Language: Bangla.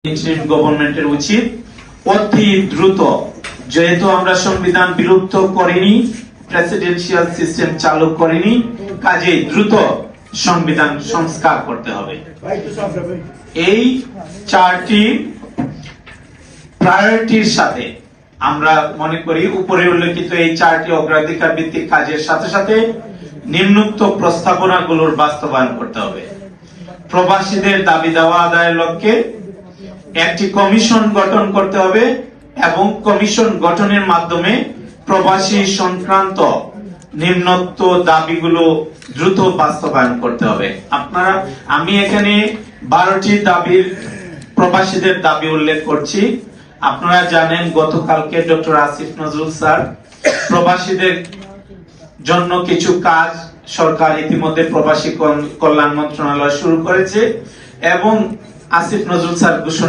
গভর্নমেন্টের উচিত অতি দ্রুত, যেহেতু আমরা সংবিধান বিলুপ্ত করিনি, প্রেসিডেন্সিয়াল সিস্টেম চালু করিনি, কাজেই দ্রুত সংবিধান সংস্কার করতে হবে। এই চারটি প্রায়োরিটির সাথে আমরা মনে করি উপরে উল্লেখিত এই চারটি অগ্রাধিকার ভিত্তিক কাজের সাথে সাথে নিম্নোক্ত প্রস্তাবনাগুলোর বাস্তবায়ন করতে হবে। প্রবাসীদের দাবি দাওয়া আদায়ের লক্ষ্যে একটি কমিশন গঠন করতে হবে এবং কমিশন গঠনের মাধ্যমে প্রবাসী সংক্রান্ত নিম্নোক্ত দাবিগুলো দ্রুত বাস্তবায়ন করতে হবে। আমি এখানে 12টি দাবির প্রবাসীদের দাবি উল্লেখ করছি। আপনারা জানেন গতকালকে ডক্টর আসিফ নজরুল স্যার প্রবাসীদের জন্য কিছু কাজ সরকার ইতিমধ্যে প্রবাসী কল্যাণ মন্ত্রণালয় শুরু করেছে এবং আসিফ নজরুল স্যার ঘোষণা